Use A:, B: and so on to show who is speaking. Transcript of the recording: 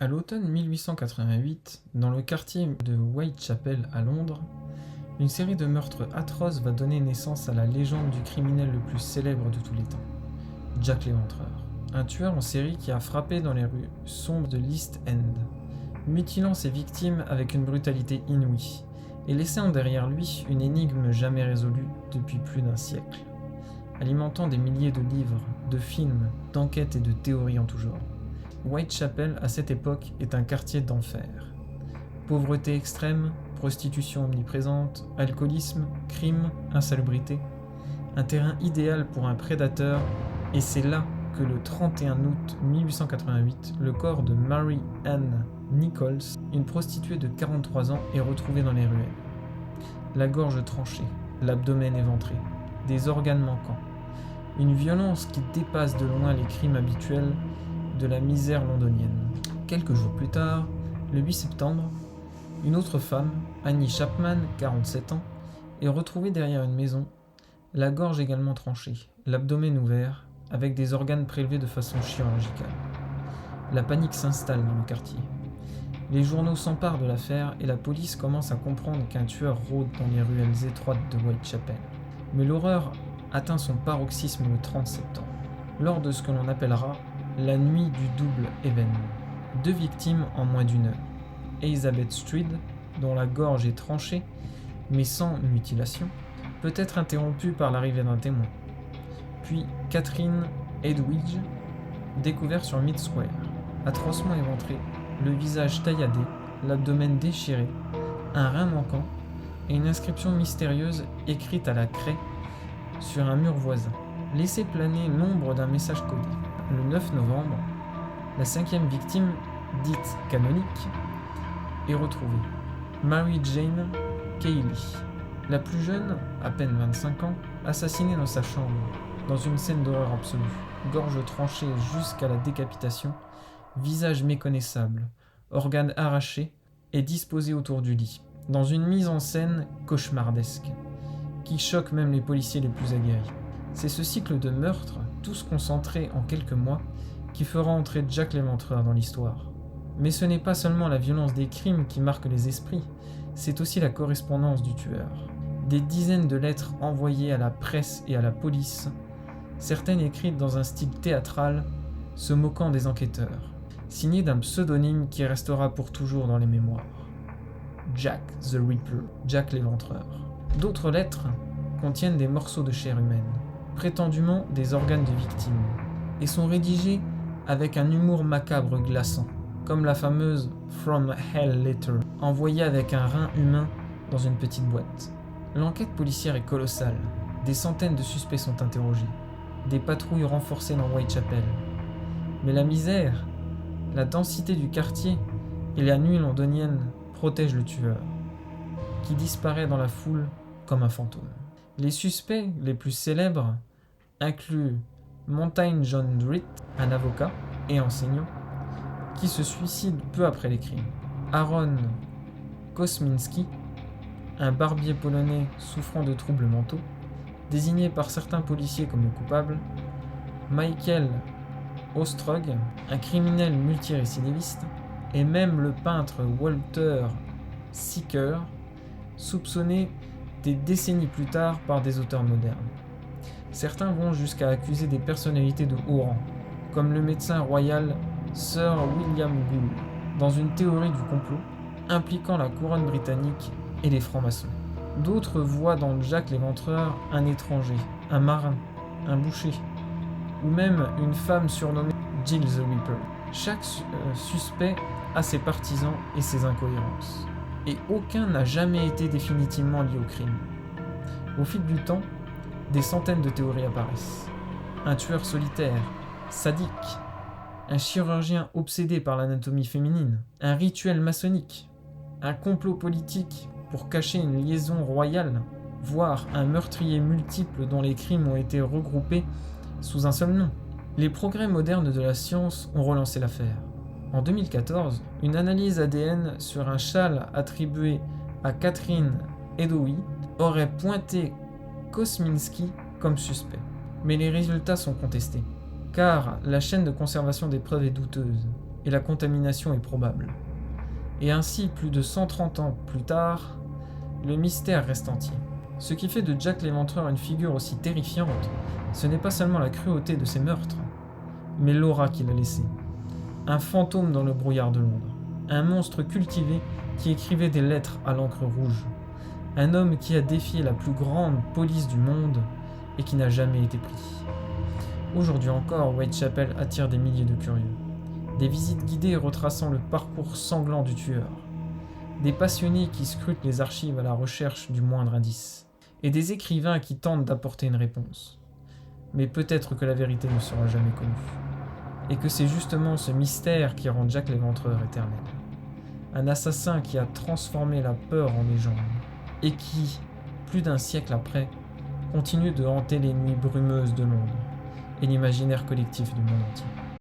A: À l'automne 1888, dans le quartier de Whitechapel à Londres, une série de meurtres atroces va donner naissance à la légende du criminel le plus célèbre de tous les temps, Jack l'Éventreur. Un tueur en série qui a frappé dans les rues sombres de l'East End, mutilant ses victimes avec une brutalité inouïe, et laissant derrière lui une énigme jamais résolue depuis plus d'un siècle, alimentant des milliers de livres, de films, d'enquêtes et de théories en tout genre. Whitechapel, à cette époque, est un quartier d'enfer. Pauvreté extrême, prostitution omniprésente, alcoolisme, crime, insalubrité. Un terrain idéal pour un prédateur, et c'est là que le 31 août 1888, le corps de Mary Ann Nichols, une prostituée de 43 ans, est retrouvé dans les ruelles. La gorge tranchée, l'abdomen éventré, des organes manquants. Une violence qui dépasse de loin les crimes habituels de la misère londonienne. Quelques jours plus tard, le 8 septembre, une autre femme, Annie Chapman, 47 ans, est retrouvée derrière une maison, la gorge également tranchée, l'abdomen ouvert, avec des organes prélevés de façon chirurgicale. La panique s'installe dans le quartier. Les journaux s'emparent de l'affaire et la police commence à comprendre qu'un tueur rôde dans les ruelles étroites de Whitechapel. Mais l'horreur atteint son paroxysme le 30 septembre, lors de ce que l'on appellera la nuit du double événement. 2 victimes en moins d'une heure. Elizabeth Stride, dont la gorge est tranchée, mais sans mutilation, peut être interrompue par l'arrivée d'un témoin. Puis Catherine Edwidge, découverte sur Mid Square, atrocement éventrée, le visage tailladé, l'abdomen déchiré, un rein manquant et une inscription mystérieuse écrite à la craie sur un mur voisin. Laissez planer l'ombre d'un message codé. Le 9 novembre, la 5e victime, dite canonique, est retrouvée. Mary Jane Cayley, la plus jeune, à peine 25 ans, assassinée dans sa chambre, dans une scène d'horreur absolue, gorge tranchée jusqu'à la décapitation, visage méconnaissable, organes arrachés et disposés autour du lit, dans une mise en scène cauchemardesque, qui choque même les policiers les plus aguerris. C'est ce cycle de meurtres, tous concentrés en quelques mois, qui fera entrer Jack l'Éventreur dans l'histoire. Mais ce n'est pas seulement la violence des crimes qui marque les esprits, c'est aussi la correspondance du tueur. Des dizaines de lettres envoyées à la presse et à la police, certaines écrites dans un style théâtral, se moquant des enquêteurs, signées d'un pseudonyme qui restera pour toujours dans les mémoires. Jack the Ripper, Jack l'Éventreur. D'autres lettres contiennent des morceaux de chair humaine, prétendument des organes de victimes, et sont rédigées avec un humour macabre glaçant, comme la fameuse From Hell Letter, envoyée avec un rein humain dans une petite boîte. L'enquête policière est colossale, des centaines de suspects sont interrogés, des patrouilles renforcées dans Whitechapel. Mais la misère, la densité du quartier et la nuit londonienne protègent le tueur, qui disparaît dans la foule comme un fantôme. Les suspects les plus célèbres incluent Montaigne John Dritt, un avocat et enseignant, qui se suicide peu après les crimes. Aaron Kosminski, un barbier polonais souffrant de troubles mentaux, désigné par certains policiers comme le coupable. Michael Ostrog, un criminel multirécidiviste, et même le peintre Walter Sicker, soupçonné des décennies plus tard par des auteurs modernes. Certains vont jusqu'à accuser des personnalités de haut rang, comme le médecin royal Sir William Gould, dans une théorie du complot impliquant la couronne britannique et les francs-maçons. D'autres voient dans Jack l'Éventreur un étranger, un marin, un boucher, ou même une femme surnommée Jill the Ripper. Chaque suspect a ses partisans et ses incohérences, et aucun n'a jamais été définitivement lié au crime. Au fil du temps, des centaines de théories apparaissent. Un tueur solitaire, sadique, un chirurgien obsédé par l'anatomie féminine, un rituel maçonnique, un complot politique pour cacher une liaison royale, voire un meurtrier multiple dont les crimes ont été regroupés sous un seul nom. Les progrès modernes de la science ont relancé l'affaire. En 2014, une analyse ADN sur un châle attribué à Catherine Edowie aurait pointé Kosminski comme suspect. Mais les résultats sont contestés, car la chaîne de conservation des preuves est douteuse. et la contamination est probable. Et ainsi, plus de 130 ans plus tard, le mystère reste entier. Ce qui fait de Jack l'Éventreur une figure aussi terrifiante, ce n'est pas seulement la cruauté de ses meurtres, mais l'aura qu'il a laissée. Un fantôme dans le brouillard de Londres, un monstre cultivé qui écrivait des lettres à l'encre rouge, un homme qui a défié la plus grande police du monde et qui n'a jamais été pris. Aujourd'hui encore, Whitechapel attire des milliers de curieux. Des visites guidées retraçant le parcours sanglant du tueur. Des passionnés qui scrutent les archives à la recherche du moindre indice. Et des écrivains qui tentent d'apporter une réponse. Mais peut-être que la vérité ne sera jamais connue. Et que c'est justement ce mystère qui rend Jack l'Éventreur éternel. Un assassin qui a transformé la peur en légende. Et qui, plus d'un siècle après, continue de hanter les nuits brumeuses de Londres et l'imaginaire collectif du monde entier.